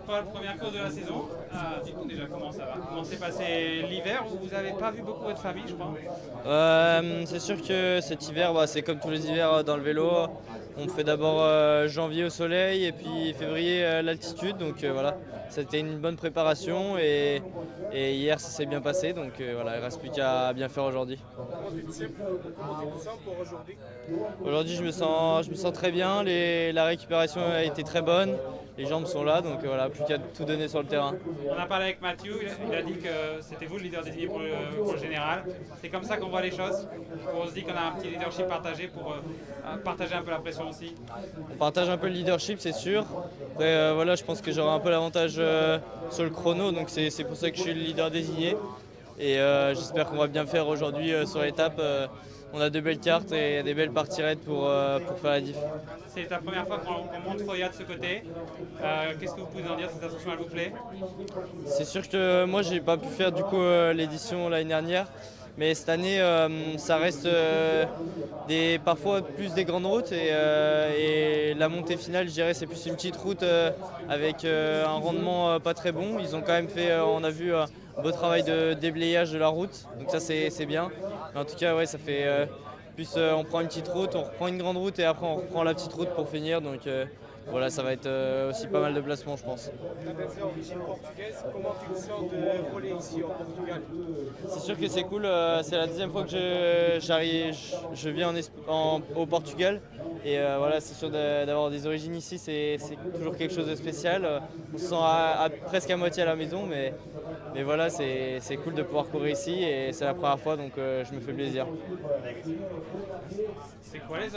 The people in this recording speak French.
Pour la première course de la saison, du coup déjà comment ça va? Comment s'est passé l'hiver où vous n'avez pas vu beaucoup votre famille, je crois? C'est sûr que cet hiver, c'est comme tous les hivers dans le vélo. On fait d'abord janvier au soleil et puis février à l'altitude. Donc voilà, c'était une bonne préparation et hier ça s'est bien passé. Donc voilà, il reste plus qu'à bien faire aujourd'hui. Comment tu te sens pour aujourd'hui? Aujourd'hui, je me sens très bien. La récupération a été très bonne. Les jambes sont là, donc voilà, plus qu'à tout donner sur le terrain. On a parlé avec Mathieu, il a dit que c'était vous le leader désigné pour le général. C'est comme ça qu'on voit les choses. On se dit qu'on a un petit leadership partagé pour partager un peu la pression aussi. On partage un peu le leadership, c'est sûr. Après, voilà, je pense que j'aurai un peu l'avantage sur le chrono, donc c'est pour ça que je suis le leader désigné. Et j'espère qu'on va bien faire aujourd'hui sur l'étape. On a de belles cartes et des belles parties raides pour faire la diff. C'est ta première fois qu'on monte Foya de ce côté. Qu'est-ce que vous pouvez en dire? Cette association, elle vous plaît? C'est sûr que moi, j'ai pas pu faire du coup l'édition l'année dernière. Mais cette année, ça reste parfois plus des grandes routes et la montée finale, je dirais, c'est plus une petite route avec un rendement pas très bon. Ils ont quand même fait, on a vu un beau travail de déblayage de la route, donc ça c'est bien. Mais en tout cas, ouais, ça fait plus on prend une petite route, on reprend une grande route et après on reprend la petite route pour finir. Donc voilà, ça va être aussi pas mal de placements, je pense. Tu as des origines portugaises. Comment tu te sens de rouler ici au Portugal? C'est sûr que c'est cool, c'est la deuxième fois que je viens au Portugal et voilà, c'est sûr d'avoir des origines ici, c'est toujours quelque chose de spécial. On se sent presque à moitié à la maison, mais voilà, c'est cool de pouvoir courir ici et c'est la première fois donc je me fais plaisir. C'est quoi les